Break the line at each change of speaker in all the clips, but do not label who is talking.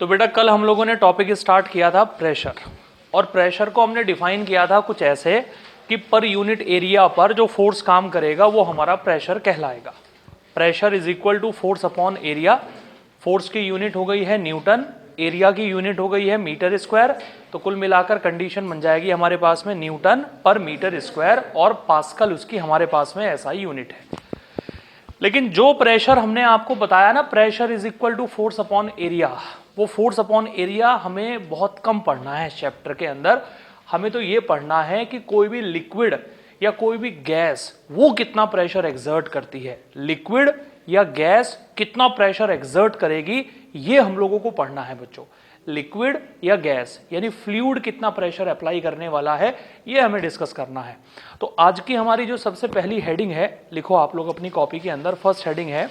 तो बेटा कल हम लोगों ने टॉपिक स्टार्ट किया था प्रेशर, और प्रेशर को हमने डिफाइन किया था कुछ ऐसे कि पर यूनिट एरिया पर जो फोर्स काम करेगा वो हमारा प्रेशर कहलाएगा। Pressure is equal to force upon area. Force की यूनिट हो गई है न्यूटन, एरिया की यूनिट हो गई है मीटर स्क्वायर, तो कुल मिलाकर कंडीशन बन जाएगी हमारे पास में न्यूटन पर मीटर स्क्वायर, और पास्कल उसकी हमारे पास में ऐसा यूनिट है। लेकिन जो प्रेशर हमने आपको बताया ना, pressure is equal to force upon area, वो फोर्स अपॉन एरिया हमें बहुत कम पढ़ना है चैप्टर के अंदर। हमें तो ये पढ़ना है कि कोई भी लिक्विड या कोई भी गैस वो कितना प्रेशर एक्सर्ट करती है, लिक्विड या गैस कितना प्रेशर एक्सर्ट करेगी, ये हम लोगों को पढ़ना है बच्चों। लिक्विड या गैस यानी फ्लूइड कितना प्रेशर अप्लाई करने वाला है, ये हमें डिस्कस करना है। तो आज की हमारी जो सबसे पहली हेडिंग है, लिखो आप लोग अपनी कॉपी के अंदर, फर्स्ट हेडिंग है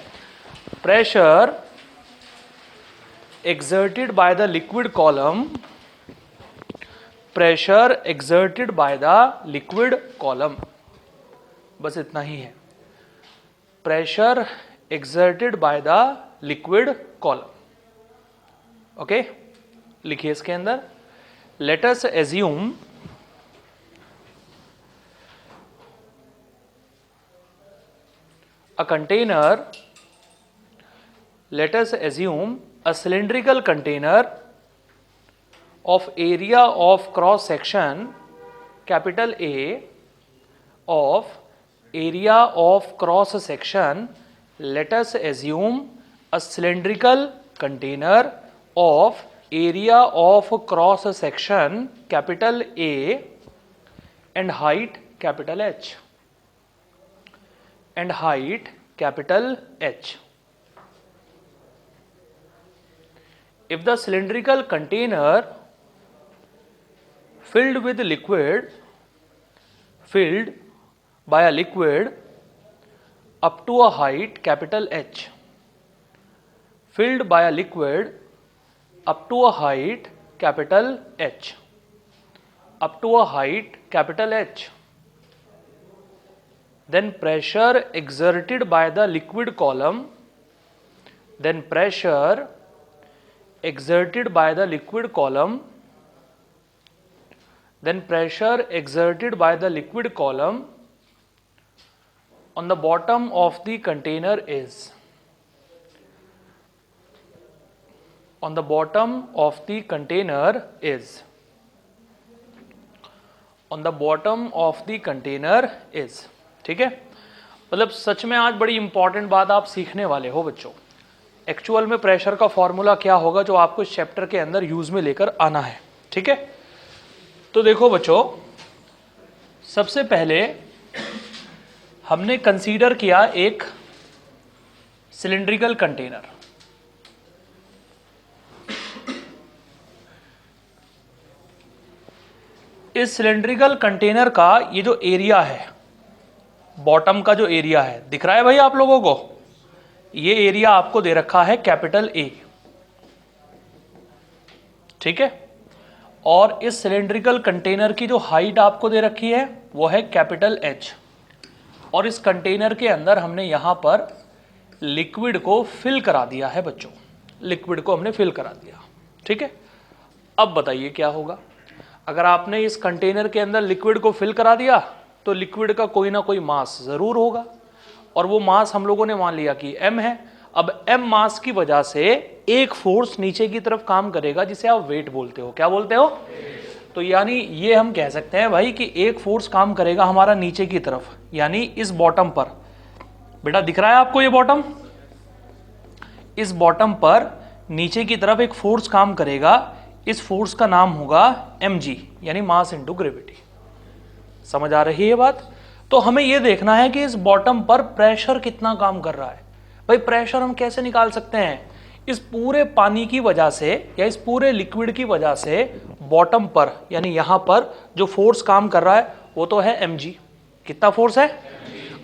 pressure exerted by the liquid column, pressure exerted by the liquid column, बस इतना ही है, pressure exerted by the liquid column। Okay, लिखिए इसके अंदर, let us assume a container, let us assume a cylindrical container of area of cross section capital A, of area of cross section, let us assume a cylindrical container of area of cross section capital A and height capital H, and height capital H. If the cylindrical container filled with liquid, filled by a liquid up to a height capital H, filled by a liquid up to a height capital H, up to a height capital H, then pressure exerted by the liquid column, then pressure exerted by the liquid column, then pressure exerted by the liquid column on the bottom of the container is, on the bottom of the container is, on the bottom of the container is। ठीक है, मतलब सच में आज बड़ी important बात आप सीखने वाले हो बच्चों। एक्चुअल में प्रेशर का फॉर्मूला क्या होगा जो आपको इस चैप्टर के अंदर यूज में लेकर आना है। ठीक है, तो देखो बच्चों, सबसे पहले हमने कंसीडर किया एक सिलिंड्रिकल कंटेनर। इस सिलिंड्रिकल कंटेनर का ये जो एरिया है, बॉटम का जो एरिया है, दिख रहा है भाई आप लोगों को, ये एरिया आपको दे रखा है कैपिटल ए। ठीक है, और इस सिलिंड्रिकल कंटेनर की जो हाइट आपको दे रखी है वो है कैपिटल एच, और इस कंटेनर के अंदर हमने यहां पर लिक्विड को फिल करा दिया है बच्चों, लिक्विड को हमने फिल करा दिया। ठीक है, अब बताइए क्या होगा अगर आपने इस कंटेनर के अंदर लिक्विड को फिल करा दिया, तो लिक्विड का कोई ना कोई मास जरूर होगा, और वो मास हम लोगों ने मान लिया कि m है। अब m मास की वजह से एक फोर्स नीचे की तरफ काम करेगा जिसे आप वेट बोलते हो। क्या बोलते हो? तो यानी ये हम कह सकते हैं भाई कि एक फोर्स काम करेगा हमारा नीचे की तरफ, यानी इस बॉटम पर। बेटा दिख रहा है आपको ये बॉटम? इस बॉटम पर नीचे की तरफ एक फोर्स काम करेगा, इस फोर्स का नाम होगा mg, यानी मास इंटू ग्रेविटी। समझ आ रही है बात? तो हमें यह देखना है कि इस बॉटम पर प्रेशर कितना काम कर रहा है। भाई प्रेशर हम कैसे निकाल सकते हैं? इस पूरे पानी की वजह से या इस पूरे लिक्विड की वजह से बॉटम पर यानी यहां पर जो फोर्स काम कर रहा है वो तो है mg। कितना फोर्स है?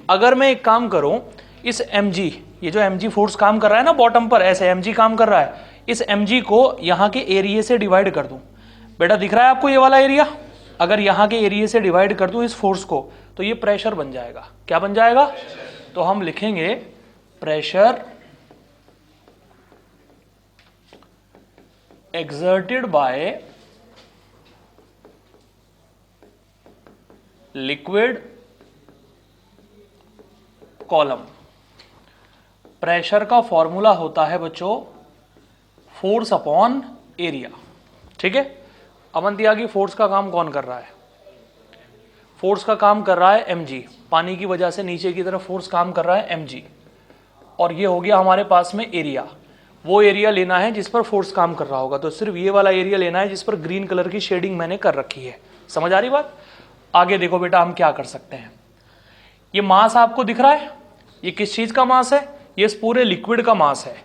अगर मैं एक काम करूं, इस mg, ये जो mg फोर्स काम कर रहा है ना बॉटम पर, ऐसे mg काम कर रहा है, इस mg को यहां के एरिया से डिवाइड कर दूं। बेटा दिख रहा है आपको ये वाला एरिया? अगर यहां के एरिया से डिवाइड कर दूं इस फोर्स को, तो ये प्रेशर बन जाएगा। क्या बन जाएगा? तो हम लिखेंगे pressure exerted by liquid column. Pressure का फॉर्मूला होता है बच्चों फोर्स अपॉन एरिया। ठीक है, अवंतिया की फोर्स का काम कौन कर रहा है? फोर्स का काम कर रहा है mg, पानी की वजह से नीचे की तरफ फोर्स काम कर रहा है mg। और ये हो गया हमारे पास में एरिया। वो एरिया लेना है जिस पर फोर्स काम कर रहा होगा, तो सिर्फ ये वाला एरिया लेना है जिस पर ग्रीन कलर की शेडिंग मैंने कर रखी है। समझ आ रही बात? आगे देखो बेटा, हम क्या कर सकते हैं। ये मास आपको दिख रहा है, ये किस चीज का मास है? ये इस पूरे लिक्विड का मास है।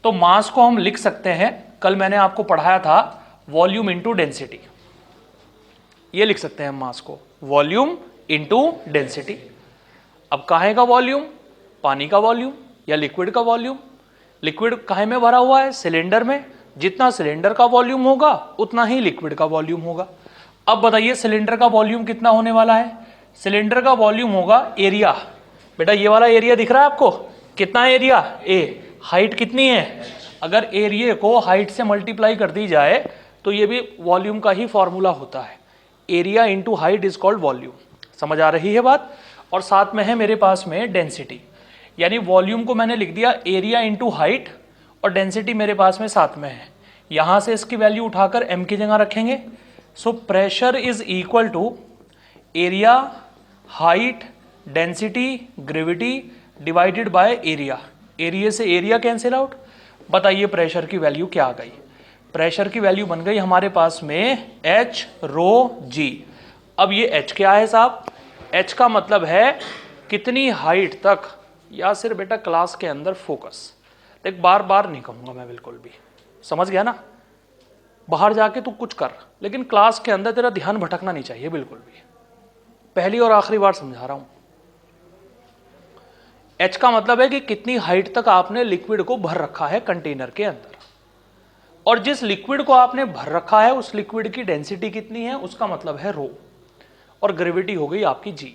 तो मास को हम लिख सकते हैं, कल मैंने आपको पढ़ाया था, वॉल्यूम इंटू डेंसिटी। ये लिख सकते हैं हम मास को, वॉल्यूम इंटू डेंसिटी। अब काहे का वॉल्यूम? पानी का वॉल्यूम या लिक्विड का वॉल्यूम। लिक्विड काहे में भरा हुआ है? सिलेंडर में। जितना सिलेंडर का वॉल्यूम होगा उतना ही लिक्विड का वॉल्यूम होगा। अब बताइए सिलेंडर का वॉल्यूम कितना होने वाला है? सिलेंडर का वॉल्यूम होगा एरिया। बेटा ये वाला एरिया दिख रहा है आपको? कितना एरिया? ए। हाइट कितनी है? अगर एरिया को हाइट से मल्टीप्लाई कर दी जाए तो ये भी वॉल्यूम का ही फॉर्मूला होता है। Area into height is called volume. समझ आ रही है बात? और साथ में है मेरे पास में डेंसिटी, यानी वॉल्यूम को मैंने लिख दिया एरिया इंटू हाइट, और डेंसिटी मेरे पास में साथ में है। यहां से इसकी वैल्यू उठाकर m की जगह रखेंगे। So pressure is equal to area, height, density, gravity divided by area. Area से एरिया कैंसिल आउट। बताइए प्रेशर की वैल्यू क्या आ गई? प्रेशर की वैल्यू बन गई हमारे पास में H रो G। अब ये H क्या है साहब? H का मतलब है कितनी हाइट तक, या सिर्फ बेटा क्लास के अंदर फोकस। देख बार बार नहीं कहूंगा मैं बिल्कुल भी, समझ गया ना? बाहर जाके तू कुछ कर, लेकिन क्लास के अंदर तेरा ध्यान भटकना नहीं चाहिए बिल्कुल भी। पहली और आखिरी बार समझा रहा हूं। H का मतलब है कि कितनी हाइट तक आपने लिक्विड को भर रखा है कंटेनर के अंदर, और जिस लिक्विड को आपने भर रखा है उस लिक्विड की डेंसिटी कितनी है, उसका मतलब है रो। और ग्रेविटी हो गई आपकी G।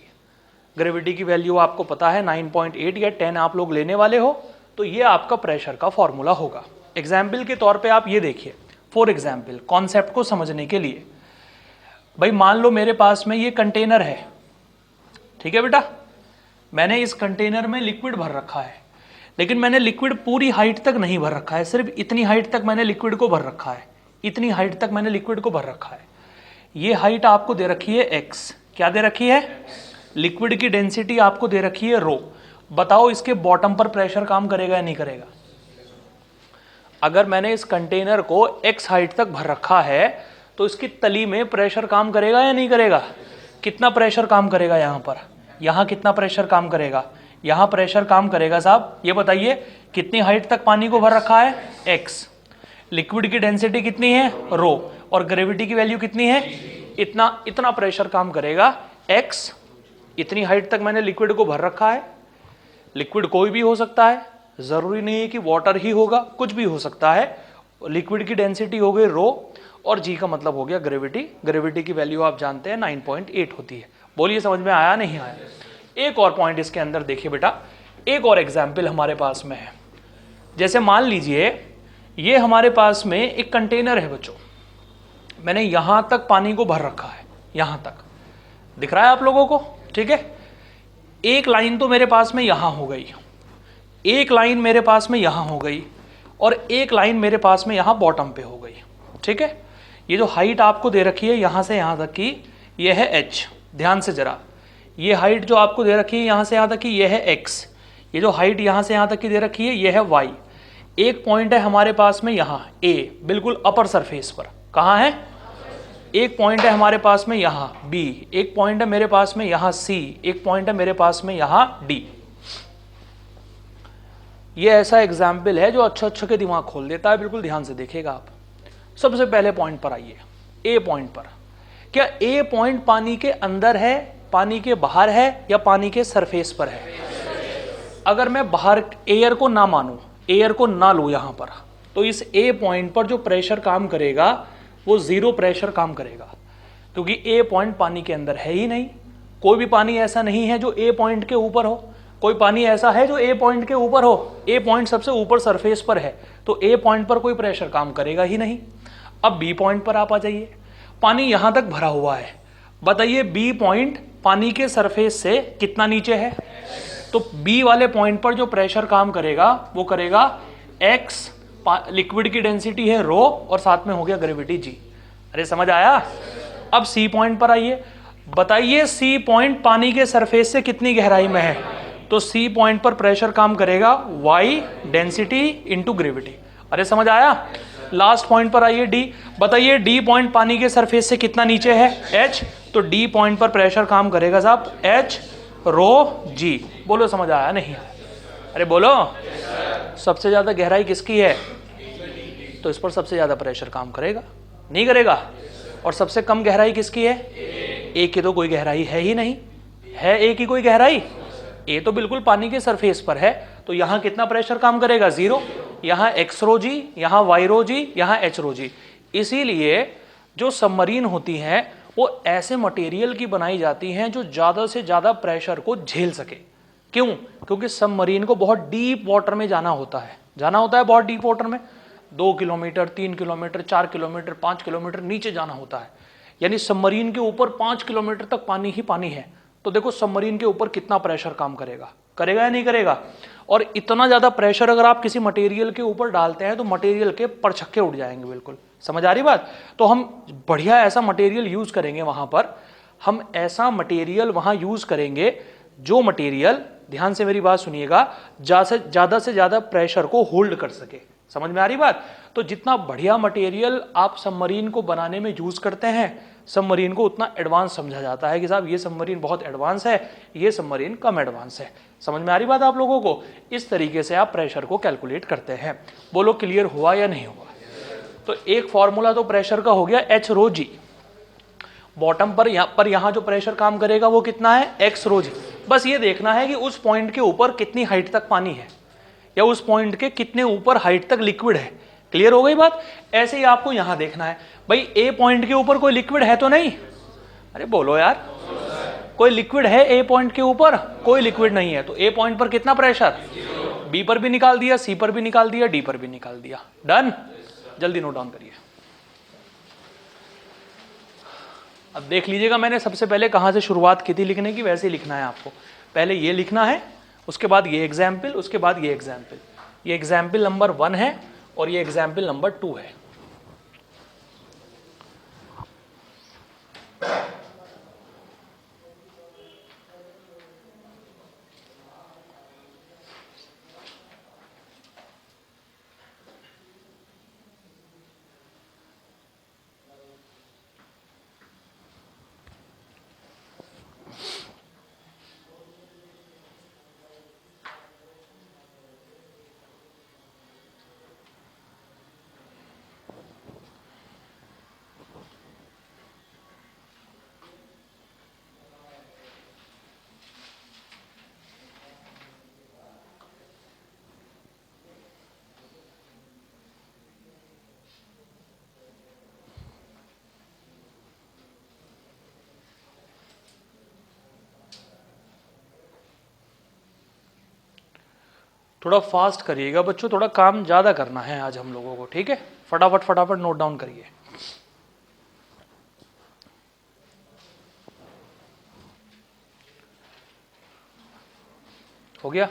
ग्रेविटी की वैल्यू आपको पता है 9.8 या 10 आप लोग लेने वाले हो, तो ये आपका प्रेशर का फॉर्मूला होगा। एग्जाम्पल के तौर पे आप ये देखिए, फॉर एग्जाम्पल कॉन्सेप्ट को समझने के लिए, भाई मान लो मेरे पास में ये कंटेनर है, ठीक है बेटा, मैंने इस कंटेनर में लिक्विड भर रखा है, लेकिन मैंने लिक्विड पूरी हाइट तक नहीं भर रखा है, सिर्फ इतनी हाइट तक मैंने लिक्विड को भर रखा है, इतनी हाइट तक मैंने लिक्विड को भर रखा है। ये हाइट आपको दे रखी है x। क्या दे रखी है? लिक्विड की डेंसिटी आपको दे रखी है रो। बताओ इसके बॉटम पर प्रेशर काम करेगा या नहीं करेगा? अगर मैंने इस कंटेनर को x हाइट तक भर रखा है तो इसकी तली में प्रेशर काम करेगा या नहीं करेगा? कितना प्रेशर काम करेगा? यहां पर, यहां कितना प्रेशर काम करेगा? यहां प्रेशर काम करेगा साहब। ये बताइए कितनी हाइट तक पानी को भर रखा है? x। लिक्विड की डेंसिटी कितनी है? रो। और ग्रेविटी की वैल्यू कितनी है? इतना प्रेशर काम करेगा x। इतनी हाइट तक मैंने लिक्विड को भर रखा है। लिक्विड कोई भी हो सकता है, जरूरी नहीं है कि वाटर ही होगा, कुछ भी हो सकता है। लिक्विड की डेंसिटी हो गई रो, और जी का मतलब हो गया ग्रेविटी। ग्रेविटी की वैल्यू आप जानते हैं 9.8 होती है। बोलिए समझ में आया नहीं आया? एक और पॉइंट इसके अंदर देखिए बेटा, एक और एग्जाम्पल हमारे पास में है। जैसे मान लीजिए ये हमारे पास में एक कंटेनर है बच्चों, मैंने यहां तक पानी को भर रखा है, यहां तक दिख रहा है आप लोगों को? ठीक है, एक लाइन तो मेरे पास में यहां हो गई, एक लाइन मेरे पास में यहां हो गई, और एक लाइन मेरे पास में यहां बॉटम पे हो गई। ठीक है, ये जो हाइट आपको दे रखी है यहां से यहां तक की, ये है h। ध्यान से जरा, ये हाइट जो आपको दे रखी है यहां से यहां तक की, ये है x। ये जो हाइट यहां से यहां तक की दे रखी है ये है y। एक पॉइंट है हमारे पास में यहां a, बिल्कुल अपर सरफेस पर। कहां है? एक पॉइंट है हमारे पास में यहां B, एक पॉइंट है मेरे पास में यहां C, एक पॉइंट है मेरे पास में यहां D। ये ऐसा एग्जाम्पल है जो अच्छा के दिमाग खोल देता है। बिल्कुल ध्यान से देखिएगा आप। सबसे पहले पॉइंट पर आइए, ए पॉइंट पर। क्या ए पॉइंट पानी के अंदर है, पानी के बाहर है, या पानी के सरफेस पर है? अगर मैं बाहर एयर को ना मानूं, एयर को ना लूं यहां पर, तो इस ए पॉइंट पर जो प्रेशर काम करेगा वो जीरो प्रेशर काम करेगा, क्योंकि ए पॉइंट पानी के अंदर है ही नहीं। कोई भी पानी ऐसा नहीं है जो ए पॉइंट के ऊपर हो। कोई पानी ऐसा है जो ए पॉइंट के ऊपर हो? ए पॉइंट सबसे ऊपर सरफेस पर है, तो ए पॉइंट पर कोई प्रेशर काम करेगा ही नहीं। अब बी पॉइंट पर आप आ जाइए, पानी यहां तक भरा हुआ है, बताइए बी पॉइंट पानी के सरफेस से कितना नीचे है? तो बी वाले पॉइंट पर जो प्रेशर काम करेगा वो करेगा एक्स, लिक्विड की डेंसिटी है रो और साथ में हो गया ग्रेविटी जी। अरे समझ आया? अब सी पॉइंट पर आइए, बताइए सी पॉइंट पानी के सरफेस से कितनी गहराई में है? तो सी पॉइंट पर प्रेशर काम करेगा वाई, डेंसिटी इंटू ग्रेविटी। अरे समझ आया? लास्ट पॉइंट पर आइए डी, बताइए डी पॉइंट पानी के सरफेस से कितना नीचे है? एच, तो डी पॉइंट पर प्रेशर काम करेगा साहब एच रो जी। बोलो समझ आया नहीं? अरे बोलो, सबसे ज्यादा गहराई किसकी है? तो इस पर सबसे ज्यादा प्रेशर काम करेगा, नहीं करेगा? और सबसे कम गहराई किसकी है? ए की तो कोई गहराई है ही नहीं, है ए की कोई गहराई? ए तो बिल्कुल पानी के सरफेस पर है, तो यहां कितना प्रेशर काम करेगा? जीरो। यहां एक्स रो जी, यहां वाई रो जी, यहां एच रो जी। इसीलिए जो सबमरीन होती हैं वो ऐसे मटेरियल की बनाई जाती हैं जो ज्यादा से ज्यादा प्रेशर को झेल सके। क्यों? क्योंकि सबमरीन को बहुत डीप वाटर में जाना होता है, बहुत डीप वाटर में, 2 किलोमीटर, 3 किलोमीटर, 4 किलोमीटर, 5 किलोमीटर नीचे जाना होता है। यानी सबमरीन के ऊपर 5 किलोमीटर तक पानी ही पानी है। तो देखो सबमरीन के ऊपर कितना प्रेशर काम करेगा, करेगा या नहीं करेगा? और इतना ज्यादा प्रेशर अगर आप किसी मटेरियल के ऊपर डालते हैं तो मटेरियल के परछक्के उड़ जाएंगे। बिल्कुल समझ आ रही बात? तो हम बढ़िया ऐसा मटेरियल यूज करेंगे वहां पर, हम ऐसा मटेरियल वहां यूज करेंगे जो मटेरियल, ध्यान से मेरी बात सुनिएगा, ज्यादा से ज्यादा प्रेशर को होल्ड कर सके। समझ में आ रही बात? तो जितना बढ़िया मटेरियल आप सबमरीन को बनाने में यूज करते हैं, सबमरीन को उतना एडवांस समझा जाता है कि साहब ये सबमरीन बहुत एडवांस है, ये सबमरीन कम एडवांस है। समझ में आ रही बात आप लोगों को? इस तरीके से आप प्रेशर को कैलकुलेट करते हैं। बोलो क्लियर हुआ या नहीं हुआ? तो एक फॉर्मूला तो प्रेशर का हो गया एच रो जी, बॉटम पर यहां जो प्रेशर काम करेगा वो कितना है? एक्स रो जी। बस ये देखना है कि उस पॉइंट के ऊपर कितनी हाइट तक पानी है या उस पॉइंट के कितने ऊपर हाइट तक लिक्विड है। क्लियर हो गई बात? ऐसे ही आपको यहां देखना है, भाई ए पॉइंट के ऊपर कोई लिक्विड है तो नहीं? अरे बोलो यार, कोई लिक्विड है ए पॉइंट के ऊपर? कोई लिक्विड नहीं है। तो ए पॉइंट पर कितना प्रेशर? बी पर भी निकाल दिया, सी पर भी निकाल दिया, डी पर भी निकाल दिया। डन? जल्दी नोट डाउन करिए। अब देख लीजिएगा, मैंने सबसे पहले कहां से शुरुआत की थी लिखने की, वैसे ही लिखना है आपको। पहले ये लिखना है, उसके बाद ये एग्जाम्पल, उसके बाद ये एग्जाम्पल। ये एग्जाम्पल नंबर 1 है और ये एग्जाम्पल नंबर 2 है। थोड़ा फास्ट करिएगा बच्चों, थोड़ा काम ज्यादा करना है आज हम लोगों को, ठीक है? फटाफट फटाफट नोट डाउन करिए। हो गया?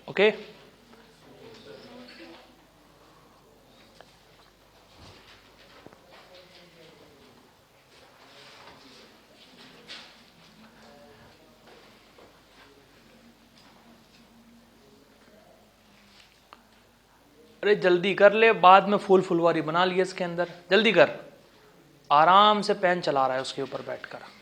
ओके? अरे जल्दी कर ले, बाद में फूल फुलवारी बना लिए इसके अंदर, जल्दी कर। आराम से पेन चला रहा है उसके ऊपर बैठकर।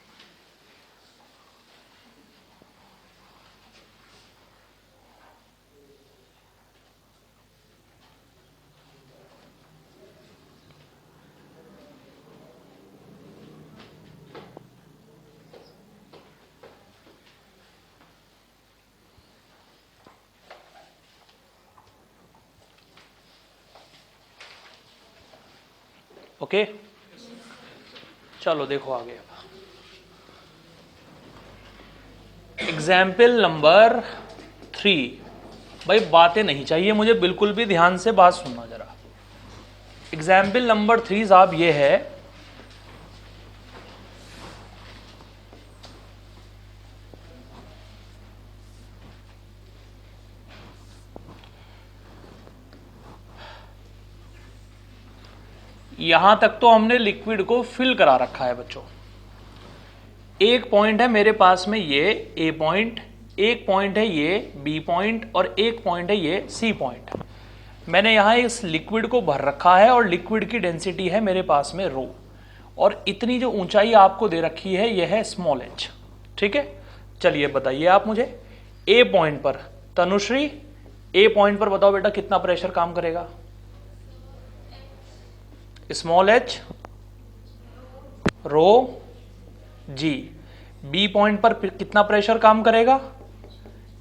ओके, चलो देखो आगे। Example number 3। भाई बातें नहीं चाहिए मुझे, बिल्कुल भी ध्यान से बात सुनना जरा। एग्जाम्पल नंबर 3 साहब ये है, यहां तक तो हमने लिक्विड को फिल करा रखा है बच्चों। एक पॉइंट है मेरे पास में ये ए पॉइंट, एक पॉइंट है ये बी पॉइंट और एक पॉइंट है ये सी पॉइंट। मैंने यहां इस लिक्विड को भर रखा है और लिक्विड की डेंसिटी है मेरे पास में रो, और इतनी जो ऊंचाई आपको दे रखी है यह है स्मॉल एच। ठीक है, चलिए बताइए आप मुझे ए पॉइंट पर, तनुश्री ए पॉइंट पर बताओ बेटा कितना प्रेशर काम करेगा? स्मॉल एच रो जी। बी पॉइंट पर कितना प्रेशर काम करेगा?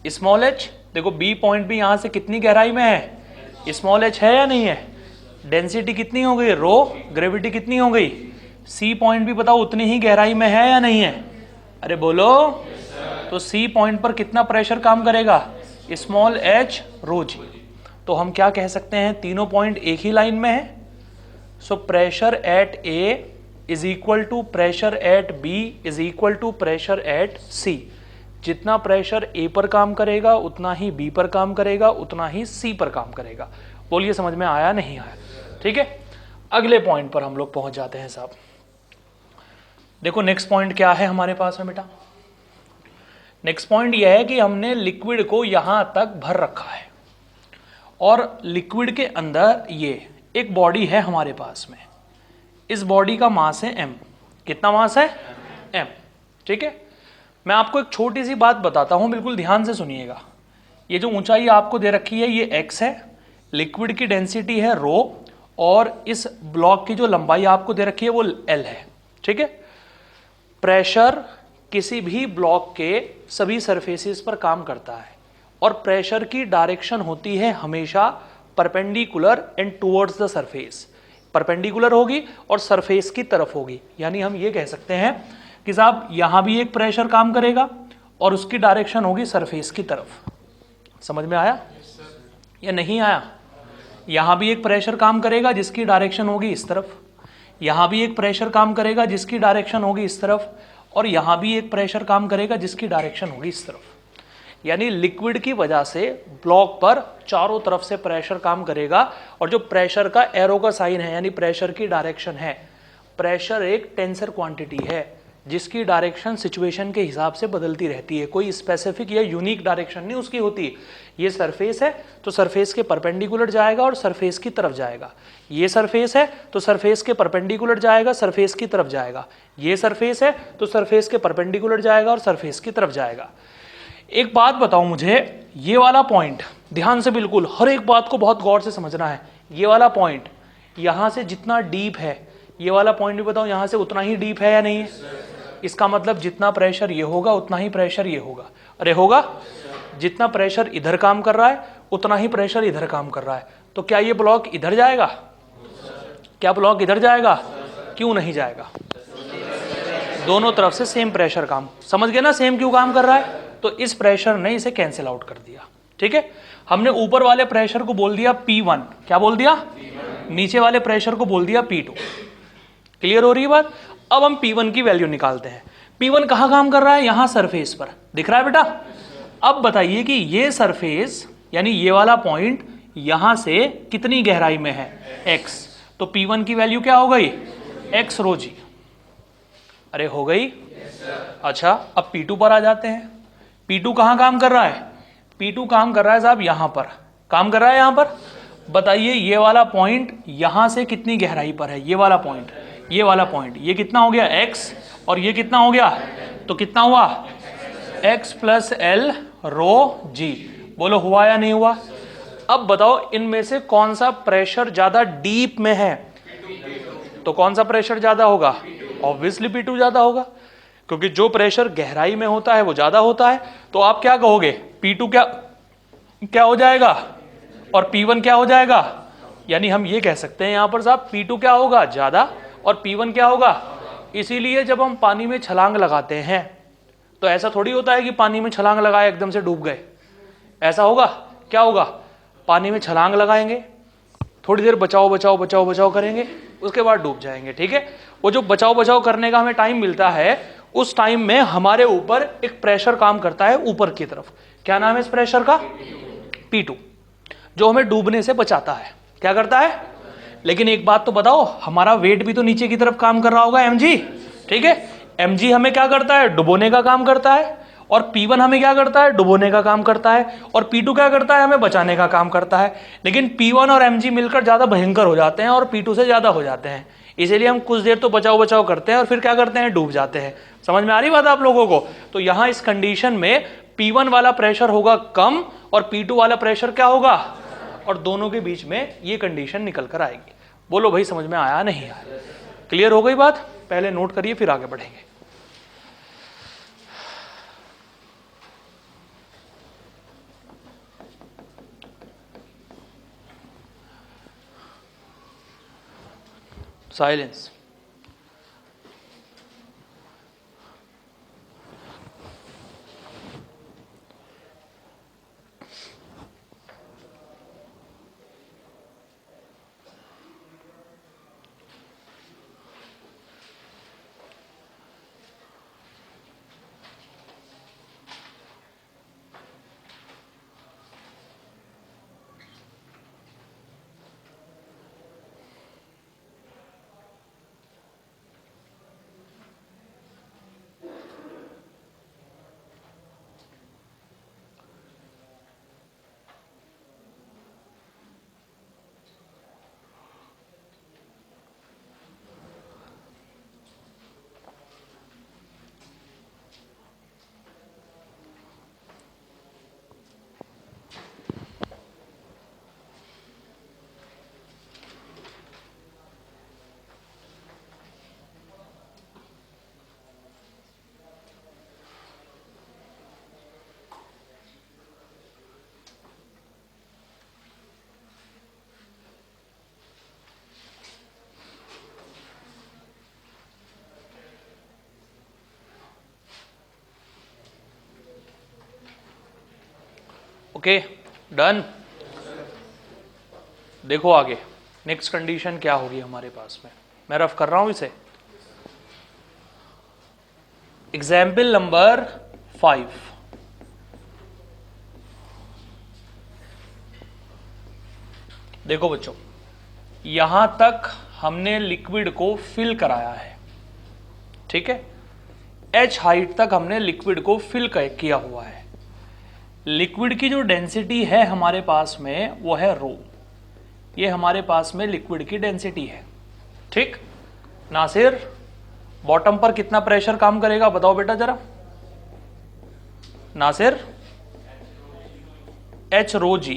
Small H. देखो बी पॉइंट भी यहां से कितनी गहराई में है? स्मॉल एच है या नहीं है? डेंसिटी कितनी हो गई? रो। ग्रेविटी कितनी हो गई? सी पॉइंट भी बताओ उतनी ही गहराई में है या नहीं है? अरे बोलो। तो सी पॉइंट पर कितना प्रेशर काम करेगा? स्मॉल एच रो जी। तो हम क्या कह सकते हैं, तीनों पॉइंट एक ही लाइन में है। So pressure at A is equal to pressure at B is equal to pressure at C. जितना प्रेशर ए पर काम करेगा उतना ही बी पर काम करेगा, उतना ही सी पर काम करेगा। बोलिए समझ में आया नहीं आया? ठीक है, अगले पॉइंट पर हम लोग पहुंच जाते हैं साहब। देखो नेक्स्ट पॉइंट क्या है हमारे पास में बेटा? नेक्स्ट पॉइंट यह है कि हमने लिक्विड को यहां तक भर रखा है और लिक्विड के अंदर ये एक बॉडी है हमारे पास में। इस बॉडी का मास है m। कितना मास है? m। ठीक है, मैं आपको एक छोटी सी बात बताता हूं, बिल्कुल ध्यान से सुनिएगा। ये जो ऊंचाई आपको दे रखी है ये x है, लिक्विड की डेंसिटी है रो, और इस ब्लॉक की जो लंबाई आपको दे रखी है वो l है। ठीक है, प्रेशर किसी भी ब्लॉक के सभी सरफेसेस पर काम करता है और प्रेशर की डायरेक्शन होती है हमेशा perpendicular and towards the surface. Perpendicular होगी और सरफेस की तरफ होगी। यानी हम ये कह सकते हैं कि साहब यहां भी एक प्रेशर काम करेगा और उसकी डायरेक्शन होगी सरफेस की तरफ। समझ में आया या नहीं आया? यहां भी एक प्रेशर काम करेगा जिसकी डायरेक्शन होगी इस तरफ, यहां भी एक प्रेशर काम करेगा जिसकी डायरेक्शन होगी इस तरफ, और यहां भी एक प्रेशर काम करेगा जिसकी डायरेक्शन होगी इस तरफ। यानी लिक्विड की वजह से ब्लॉक पर चारों तरफ से प्रेशर काम करेगा, और जो प्रेशर का एरो का साइन है यानी प्रेशर की डायरेक्शन है। प्रेशर एक टेंसर क्वांटिटी है जिसकी डायरेक्शन सिचुएशन के हिसाब से बदलती रहती है, कोई स्पेसिफिक या यूनिक डायरेक्शन नहीं उसकी होती। ये सरफेस है तो सरफेस के परपेंडिकुलर जाएगा और सरफेस की तरफ जाएगा, ये सरफेस है तो सरफेस के परपेंडिकुलर जाएगा, सरफेस की तरफ जाएगा, ये सरफेस है तो सरफेस के परपेंडिकुलर जाएगा और सरफेस की तरफ जाएगा। एक बात बताओ मुझे, ये वाला पॉइंट ध्यान से, बिल्कुल हर एक बात को बहुत गौर से समझना है। ये वाला पॉइंट यहां से जितना डीप है, ये वाला पॉइंट भी बताओ यहां से उतना ही डीप है या नहीं है? इसका मतलब जितना प्रेशर ये होगा उतना ही प्रेशर ये होगा। अरे होगा, जितना प्रेशर इधर काम कर रहा है उतना ही प्रेशर इधर काम कर रहा है। तो क्या ये ब्लॉक इधर जाएगा? क्या ब्लॉक इधर जाएगा? क्यों नहीं जाएगा? दोनों तरफ से सेम प्रेशर काम, समझ गए ना सेम क्यों काम कर रहा है? तो इस प्रेशर ने इसे कैंसिल आउट कर दिया। ठीक है, हमने ऊपर वाले प्रेशर को बोल दिया P1, क्या बोल दिया? नीचे वाले प्रेशर को बोल दिया P2। क्लियर हो रही है बात? अब हम P1 की वैल्यू निकालते हैं। P1 कहां काम कर रहा है? यहां सरफेस पर, दिख रहा है बेटा? अब बताइए कि ये सरफेस यानी ये वाला पॉइंट यहां से कितनी गहराई में है? x। तो P1 की वैल्यू क्या हो गई? x रो जी। अरे हो गई? अच्छा, अब P2 पर आ जाते हैं। P2 कहां काम कर रहा है? P2 काम कर रहा है साहब यहां पर, काम कर रहा है यहां पर। बताइए ये वाला पॉइंट यहां से कितनी गहराई पर है, ये वाला पॉइंट, ये वाला पॉइंट, ये कितना हो गया x और ये कितना हो गया, तो कितना हुआ x प्लस एल रो जी। बोलो हुआ या नहीं हुआ। अब बताओ इनमें से कौन सा प्रेशर ज्यादा डीप में है, तो कौन सा प्रेशर ज्यादा होगा, ऑब्वियसली P2 ज्यादा होगा, क्योंकि जो प्रेशर गहराई में होता है वो ज्यादा होता है। तो आप क्या कहोगे, P2 क्या क्या हो जाएगा और P1 क्या हो जाएगा, यानी हम ये कह सकते हैं यहां पर साहब P2 क्या होगा ज्यादा और P1 क्या होगा। इसीलिए जब हम पानी में छलांग लगाते हैं तो ऐसा थोड़ी होता है कि पानी में छलांग लगाए एकदम से डूब गए, ऐसा होगा, क्या होगा, पानी में छलांग लगाएंगे, थोड़ी देर बचाओ बचाओ बचाओ बचाओ करेंगे, उसके बाद डूब जाएंगे। ठीक है, वो जो बचाओ बचाओ करने का हमें टाइम मिलता है, उस टाइम में हमारे ऊपर एक प्रेशर काम करता है ऊपर की तरफ। क्या नाम है इस प्रेशर का, P2, जो हमें डूबने से बचाता है। क्या करता है, लेकिन एक बात तो बताओ, हमारा वेट भी तो नीचे की तरफ काम कर रहा होगा mg। ठीक है, mg हमें क्या करता है, डुबोने का काम करता है, और P1 हमें क्या करता है, डुबोने का काम करता है, और P2 क्या करता है, हमें बचाने का काम करता है। लेकिन P1 और mg मिलकर ज्यादा भयंकर हो जाते हैं और P2 से ज्यादा हो जाते हैं, इसीलिए हम कुछ देर तो बचाओ बचाओ करते हैं और फिर क्या करते हैं, डूब जाते हैं। समझ में आ रही बात आप लोगों को। तो यहां इस कंडीशन में P1 वाला प्रेशर होगा कम और P2 वाला प्रेशर क्या होगा, और दोनों के बीच में ये कंडीशन निकल कर आएगी। बोलो भाई समझ में आया नहीं आया, क्लियर हो गई बात, पहले नोट करिए फिर आगे बढ़ेंगे। साइलेंस। Okay done. देखो आगे नेक्स्ट कंडीशन क्या होगी हमारे पास में, मैं रफ कर रहा हूं इसे। एग्जाम्पल नंबर 5, देखो बच्चों, यहां तक हमने लिक्विड को फिल कराया है, ठीक है, h हाइट तक हमने लिक्विड को फिल किया हुआ है। लिक्विड की जो डेंसिटी है हमारे पास में वो है रो, ये हमारे पास में लिक्विड की डेंसिटी है। ठीक, नासिर बॉटम पर कितना प्रेशर काम करेगा बताओ बेटा जरा, नासिर h रो जी,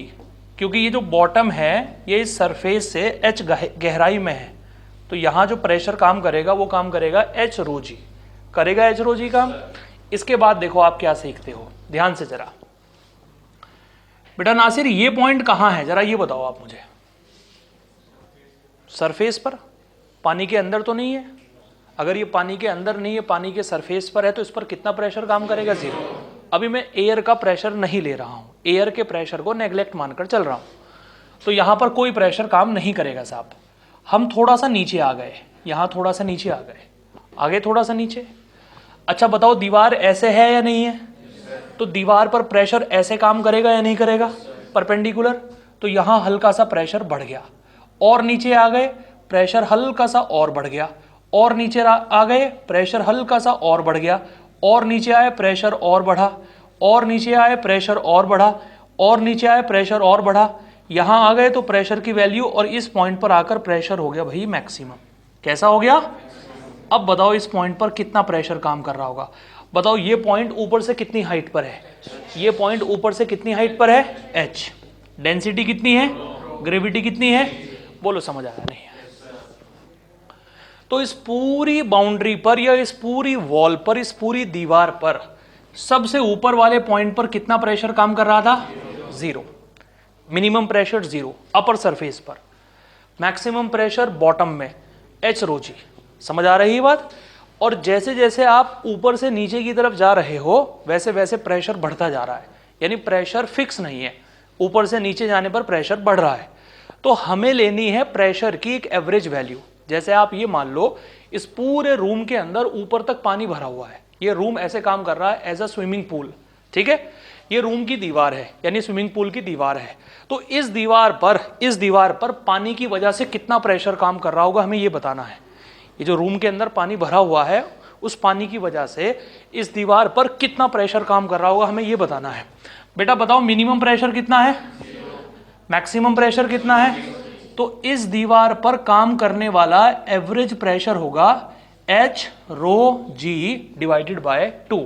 क्योंकि ये जो बॉटम है ये इस सरफेस से h गहराई में है, तो यहां जो प्रेशर काम करेगा वो काम करेगा h रो जी, करेगा h रो जी काम। इसके बाद देखो आप क्या सीखते हो, ध्यान से जरा बेटा। नासिर ये पॉइंट कहां है जरा ये बताओ आप मुझे, सरफेस पर, पानी के अंदर तो नहीं है। अगर ये पानी के अंदर नहीं है, पानी के सरफेस पर है, तो इस पर कितना प्रेशर काम करेगा, जीरो। अभी मैं एयर का प्रेशर नहीं ले रहा हूं, एयर के प्रेशर को नेग्लेक्ट मानकर चल रहा हूं, तो यहां पर कोई प्रेशर काम नहीं करेगा साहब। हम थोड़ा सा नीचे आ गए, यहां थोड़ा सा नीचे आ गए, आगे थोड़ा सा नीचे। अच्छा बताओ दीवार ऐसे है या नहीं है, तो दीवार पर प्रेशर ऐसे काम करेगा या नहीं करेगा, परपेंडिकुलर, तो यहां हल्का सा प्रेशर बढ़ गया, और नीचे आ गए प्रेशर हल्का सा और बढ़ गया, और नीचे आ गए प्रेशर हल्का सा और बढ़ गया, और नीचे आए प्रेशर और बढ़ा, और नीचे आए प्रेशर और बढ़ा, और नीचे आए प्रेशर और बढ़ा। यहां आ गए तो प्रेशर की वैल्यू, और इस पॉइंट पर आकर प्रेशर हो गया भाई मैक्सिमम। कैसा हो गया? अब बताओ इस पॉइंट पर कितना प्रेशर काम कर रहा होगा? बताओ ये पॉइंट ऊपर से कितनी हाइट पर है? ये पॉइंट ऊपर से कितनी हाइट पर है? h। डेंसिटी कितनी है? ग्रेविटी कितनी है? बोलो समझ आया नहीं? तो इस पूरी बाउंड्री पर या इस पूरी वॉल पर, इस पूरी दीवार पर सबसे ऊपर वाले पॉइंट पर कितना प्रेशर काम कर रहा था? 0। मिनिमम प्रेशर 0 अपर सरफेस पर, मैक्सिमम प्रेशर बॉटम में, एच रो जी। समझ आ रही है बात? और जैसे जैसे आप ऊपर से नीचे की तरफ जा रहे हो वैसे वैसे प्रेशर बढ़ता जा रहा है, यानी प्रेशर फिक्स नहीं है, ऊपर से नीचे जाने पर प्रेशर बढ़ रहा है। तो हमें लेनी है प्रेशर की एक एवरेज वैल्यू। जैसे आप ये मान लो इस पूरे रूम के अंदर ऊपर तक पानी भरा हुआ है, ये रूम ऐसे काम कर रहा है एज अ स्विमिंग पूल, ठीक है? ये रूम की दीवार है, यानी स्विमिंग पूल की दीवार है। तो इस दीवार पर पानी की वजह से कितना प्रेशर काम कर रहा होगा हमें ये बताना है। ये जो रूम के अंदर पानी भरा हुआ है उस पानी की वजह से इस दीवार पर कितना प्रेशर काम कर रहा होगा हमें ये बताना है। बेटा बताओ मिनिमम प्रेशर कितना है? मैक्सिमम प्रेशर कितना है? तो इस दीवार पर काम करने वाला एवरेज प्रेशर होगा H rho G divided by 2।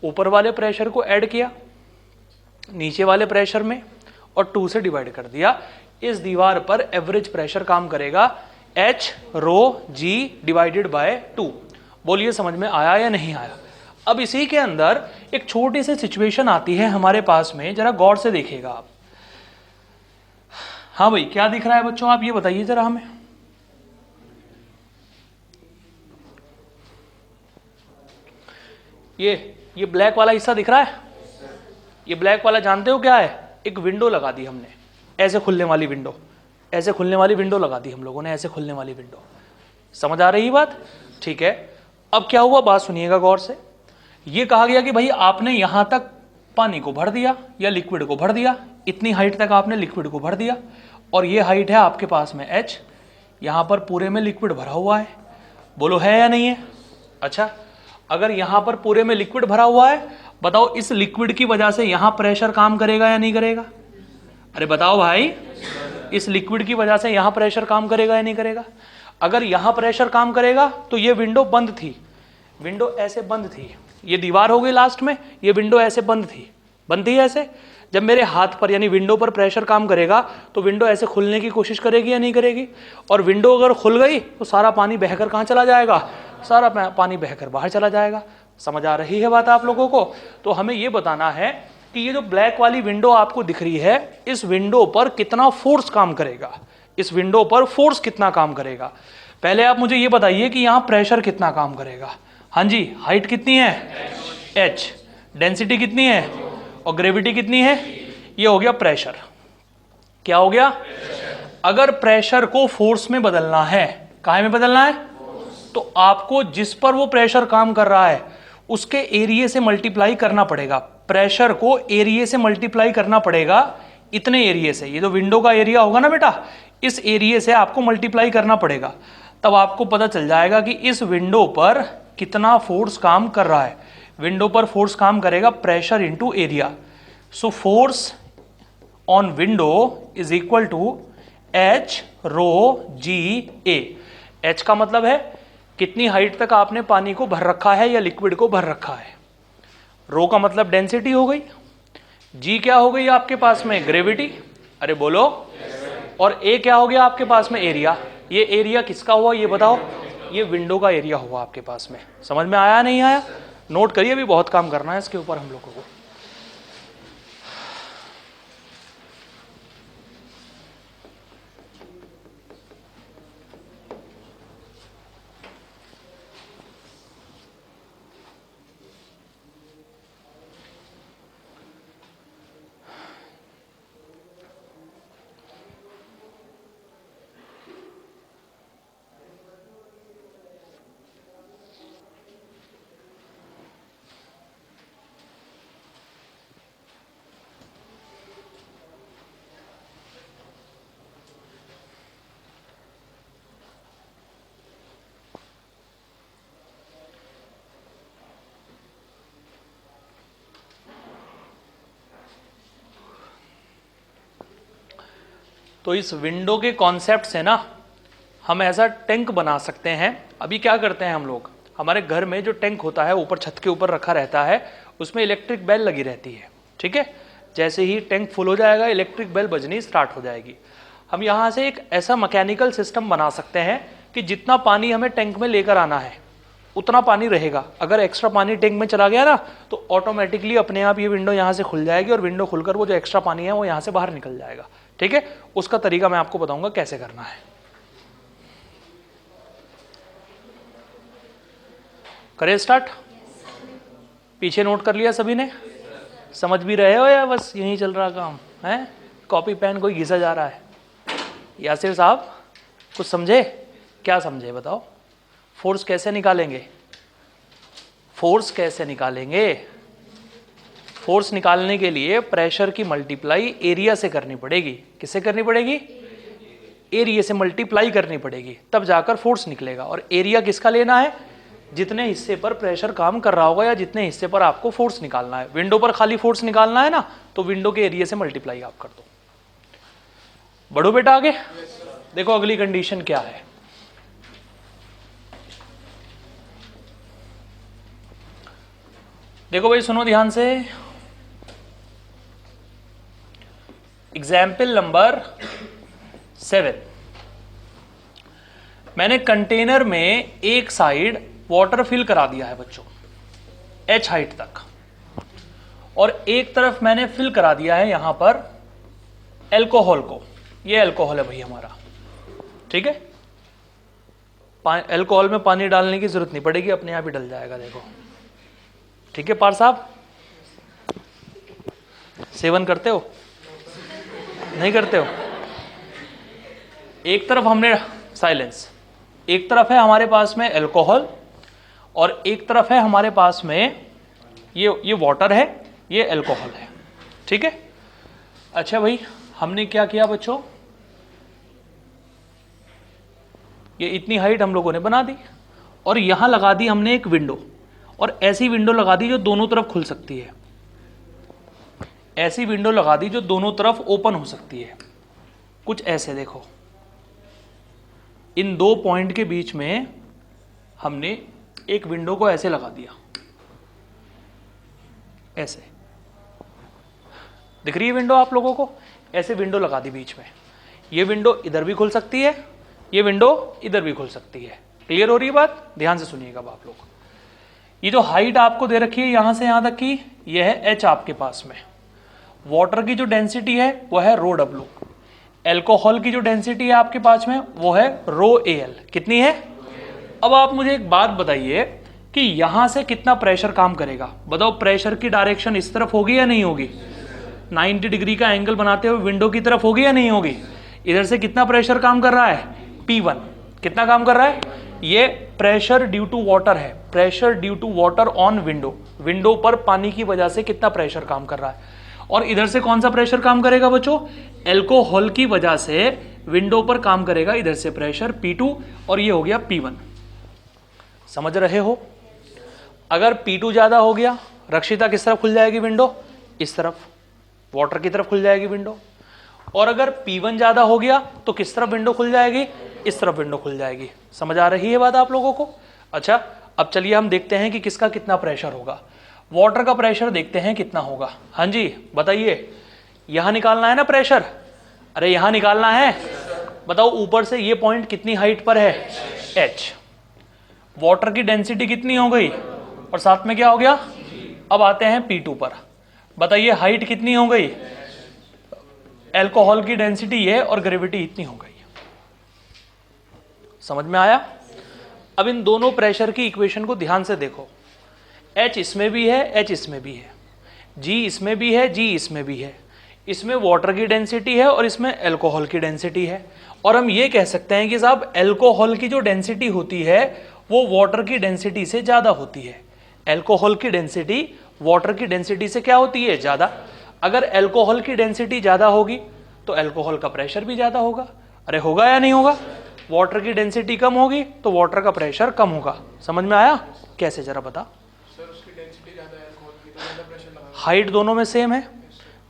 ऊपर वाले प्रेशर को ऐड किया नीचे वाले प्रेशर में और 2 से डिवाइड कर दिया। इस दीवार पर एवरेज प्रेशर काम करेगा H rho G divided by 2। बोलिए समझ में आया या नहीं आया? अब इसी के अंदर एक छोटी सी सिचुएशन आती है हमारे पास में, जरा गौर से देखिएगा आप। हाँ भाई क्या दिख रहा है बच्चों, आप ये बताइए जरा हमें। ये ब्लैक वाला हिस्सा दिख रहा है? ये ब्लैक वाला जानते हो क्या है? एक विंडो लगा दी हमने, ऐसे खुलने वाली विंडो, ऐसे खुलने वाली विंडो लगा दी हम लोगों ने, ऐसे खुलने वाली विंडो। समझ आ रही बात? ठीक है। अब क्या हुआ बात सुनिएगा गौर से। ये कहा गया कि भाई आपने यहां तक पानी को भर दिया या लिक्विड को भर दिया, इतनी हाइट तक आपने लिक्विड को भर दिया, और ये हाइट है आपके पास में h, यहां पर पूरे में लिक्विड भरा हुआ है। बोलो है या नहीं है? अच्छा, अगर यहां पर पूरे में लिक्विड भरा हुआ है, बताओ इस लिक्विड की वजह से यहां प्रेशर काम करेगा या नहीं करेगा? अरे बताओ भाई, इस लिक्विड की वजह से यहां प्रेशर काम करेगा या नहीं करेगा? अगर यहां प्रेशर काम करेगा तो ये विंडो बंद थी, विंडो ऐसे बंद थी, ये दीवार हो गई लास्ट में, ये विंडो ऐसे बंद थी ऐसे। जब मेरे हाथ पर यानी विंडो पर प्रेशर काम करेगा तो विंडो ऐसे खुलने की कोशिश करेगी या नहीं करेगी? और विंडो अगर खुल गई तो सारा पानी बहकर कहाँ चला जाएगा? सारा पानी बहकर बाहर चला जाएगा। समझ आ रही है बात आप लोगों को? तो हमें ये बताना है कि ये जो ब्लैक वाली विंडो आपको दिख रही है, इस विंडो पर कितना फोर्स काम करेगा, इस विंडो पर फोर्स कितना काम करेगा। पहले आप मुझे ये बताइए कि यहाँ प्रेशर कितना काम करेगा। हाँ जी, हाइट कितनी है? h, डेंसिटी कितनी है और ग्रेविटी कितनी है? ये हो गया प्रेशर। क्या हो गया? अगर प्रेशर को फोर्स में बदलना है, काहे में बदलना है? तो आपको जिस पर वो प्रेशर काम कर रहा है उसके एरिया से मल्टीप्लाई करना पड़ेगा। प्रेशर को एरिया से मल्टीप्लाई करना पड़ेगा, इतने एरिया से। ये जो विंडो का एरिया होगा ना बेटा, इस एरिया से आपको मल्टीप्लाई करना पड़ेगा, तब आपको पता चल जाएगा कि इस विंडो पर कितना फोर्स काम कर रहा है। विंडो पर फोर्स काम करेगा pressure into area. So force on window is equal to H rho G A. H का मतलब है कितनी हाइट तक आपने पानी को भर रखा है या लिक्विड को भर रखा है। रो का मतलब डेंसिटी हो गई, जी क्या हो गई आपके पास में? ग्रेविटी। अरे बोलो। और ए क्या हो गया आपके पास में? एरिया। ये एरिया किसका हुआ ये बताओ? ये विंडो का एरिया हुआ आपके पास में। समझ में आया नहीं आया? नोट करिए, अभी बहुत काम करना है इसके ऊपर हम लोगों को। तो इस विंडो के कॉन्सेप्ट से ना हम ऐसा टैंक बना सकते हैं। अभी क्या करते हैं हम लोग, हमारे घर में जो टैंक होता है ऊपर छत के ऊपर रखा रहता है, उसमें इलेक्ट्रिक बेल लगी रहती है, ठीक है। जैसे ही टैंक फुल हो जाएगा इलेक्ट्रिक बेल बजनी स्टार्ट हो जाएगी। हम यहाँ से एक ऐसा मैकेनिकल सिस्टम बना सकते हैं कि जितना पानी हमें टैंक में लेकर आना है उतना पानी रहेगा। अगर एक्स्ट्रा पानी टैंक में चला गया ना तो ऑटोमेटिकली अपने आप ये विंडो यहाँ से खुल जाएगी और विंडो खुलकर वो जो एक्स्ट्रा पानी है वो यहाँ से बाहर निकल जाएगा, ठीक है। उसका तरीका मैं आपको बताऊंगा कैसे करना है। करें स्टार्ट? पीछे नोट कर लिया सभी ने? समझ भी रहे हो या बस यही चल रहा काम है? कॉपी पेन कोई घिसा जा रहा है? यासिर साहब कुछ समझे? क्या समझे बताओ? फोर्स कैसे निकालेंगे? फोर्स कैसे निकालेंगे? फोर्स निकालने के लिए प्रेशर की मल्टीप्लाई एरिया से करनी पड़ेगी। किससे करनी पड़ेगी? एरिया से मल्टीप्लाई करनी पड़ेगी, तब जाकर फोर्स निकलेगा। और एरिया किसका लेना है? जितने हिस्से पर प्रेशर काम कर रहा होगा या जितने हिस्से पर आपको फोर्स निकालना है। विंडो पर खाली फोर्स निकालना है ना, तो विंडो के एरिया से मल्टीप्लाई आप कर दो। बढ़ो बेटा आगे। देखो अगली कंडीशन क्या है। देखो भाई सुनो ध्यान से, एग्जाम्पल नंबर 7। मैंने कंटेनर में एक साइड वाटर फिल करा दिया है बच्चों h हाइट तक, और एक तरफ मैंने फिल करा दिया है यहां पर एल्कोहल को। ये एल्कोहल है भाई हमारा, ठीक है। एल्कोहल में पानी डालने की जरूरत नहीं पड़ेगी, अपने आप ही डल जाएगा, देखो, ठीक है। पार साहब सेवन करते हो? नहीं करते हो? एक तरफ हमने साइलेंस, एक तरफ है हमारे पास में एल्कोहल और एक तरफ है हमारे पास में ये वाटर है, ये एल्कोहल है, ठीक है। अच्छा भाई हमने क्या किया बच्चों, ये इतनी हाइट हम लोगों ने बना दी और यहां लगा दी हमने एक विंडो, और ऐसी विंडो लगा दी जो दोनों तरफ खुल सकती है। ऐसी विंडो लगा दी जो दोनों तरफ ओपन हो सकती है, कुछ ऐसे देखो। इन दो पॉइंट के बीच में हमने एक विंडो को ऐसे लगा दिया, ऐसे दिख रही है विंडो आप लोगों को? ऐसे विंडो लगा दी बीच में। ये विंडो इधर भी खुल सकती है, ये विंडो इधर भी खुल सकती है। क्लियर हो रही है बात? ध्यान से सुनिएगा आप लोग। ये जो हाइट आपको दे रखी है यहां से यहां तक की, यह है h आपके पास में। वाटर की जो डेंसिटी है वो है रो W। एल्कोहल की जो डेंसिटी है आपके पास में वो है रो AL। कितनी है? अब आप मुझे एक बात बताइए कि यहां से कितना प्रेशर काम करेगा? बताओ, प्रेशर की डायरेक्शन इस तरफ होगी या नहीं होगी? 90 डिग्री का एंगल बनाते हुए विंडो की तरफ होगी या नहीं होगी? इधर से कितना प्रेशर काम कर रहा है? P1। कितना काम कर रहा है? ये प्रेशर ड्यू टू वाटर है, pressure due to water on window. Window पर पानी की वजह से कितना प्रेशर काम कर रहा है। और इधर से कौन सा प्रेशर काम करेगा बच्चों? एल्कोहल की वजह से विंडो पर काम करेगा इधर से प्रेशर P2, और ये हो गया P1। समझ रहे हो? अगर P2 ज्यादा हो गया, रक्षिता किस तरफ खुल जाएगी विंडो? इस तरफ, वाटर की तरफ खुल जाएगी विंडो। और अगर P1 ज्यादा हो गया तो किस तरफ विंडो खुल जाएगी? इस तरफ विंडो खुल जाएगी। समझ आ रही है बात आप लोगों को? अच्छा अब चलिए हम देखते हैं कि किसका कितना प्रेशर होगा। वाटर का प्रेशर देखते हैं कितना होगा। हाँ जी बताइए, यहां निकालना है ना प्रेशर? अरे यहां निकालना है। बताओ ऊपर से ये पॉइंट कितनी हाइट पर है? h। वाटर की डेंसिटी कितनी हो गई और साथ में क्या हो गया? अब आते हैं P2 पर। बताइए हाइट कितनी हो गई? एल्कोहल की डेंसिटी ये और ग्रेविटी इतनी हो गई। समझ में आया? अब इन दोनों प्रेशर की इक्वेशन को ध्यान से देखो। H इसमें भी है, H इसमें भी है, G इसमें भी है, G इसमें भी है। इसमें वाटर की डेंसिटी है और इसमें एल्कोहल की डेंसिटी है। और हम ये कह सकते हैं कि साहब एल्कोहल की जो डेंसिटी होती है वो वाटर की डेंसिटी से ज्यादा होती है। एल्कोहल की डेंसिटी वाटर की डेंसिटी से क्या होती है? ज्यादा। अगर एल्कोहल की डेंसिटी ज्यादा होगी तो एल्कोहल का प्रेशर भी ज्यादा होगा। अरे होगा या नहीं होगा? वाटर की डेंसिटी कम होगी तो वाटर का प्रेशर कम होगा। समझ में आया? कैसे जरा बता। हाइट दोनों में सेम है,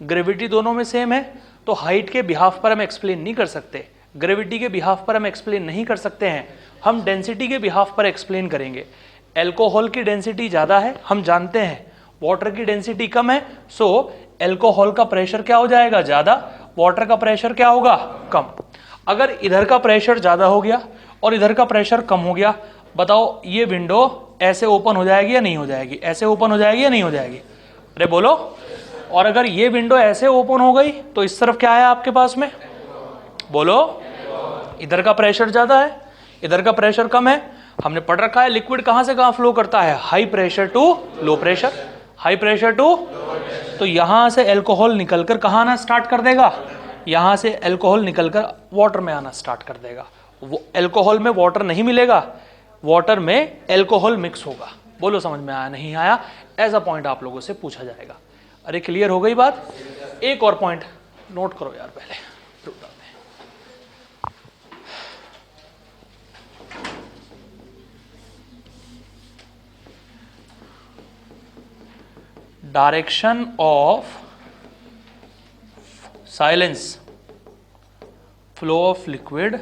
ग्रेविटी दोनों में सेम है, तो हाइट के बिहाफ पर हम एक्सप्लेन नहीं कर सकते, ग्रेविटी के बिहाफ पर हम एक्सप्लेन नहीं कर सकते हैं, हम डेंसिटी के बिहाफ पर एक्सप्लेन करेंगे। एल्कोहल की डेंसिटी ज़्यादा है, हम जानते हैं, वाटर की डेंसिटी कम है, सो एल्कोहल का प्रेशर क्या हो जाएगा, ज़्यादा, वाटर का प्रेशर क्या होगा, कम। अगर इधर का प्रेशर ज़्यादा हो गया और इधर का प्रेशर कम हो गया, बताओ ये विंडो ऐसे ओपन हो जाएगी या नहीं हो जाएगी, ऐसे ओपन हो जाएगी या नहीं हो जाएगी, अरे बोलो। और अगर ये विंडो ऐसे ओपन हो गई तो इस तरफ क्या है आपके पास में, बोलो, इधर का प्रेशर ज़्यादा है, इधर का प्रेशर कम है। हमने पढ़ रखा है लिक्विड कहाँ से कहाँ फ्लो करता है, high pressure to low pressure, high pressure to, तो यहां से एल्कोहल निकलकर कहाँ आना स्टार्ट कर देगा, यहां से एल्कोहल निकलकर वाटर में आना स्टार्ट कर देगा। वो एल्कोहल में वाटर नहीं मिलेगा, वाटर में एल्कोहल मिक्स होगा। बोलो समझ में आया नहीं आया, ऐसा पॉइंट आप लोगों से पूछा जाएगा। अरे क्लियर हो गई बात। एक और पॉइंट नोट करो यार, पहले रुक जाते हैं। Direction of silence, flow of liquid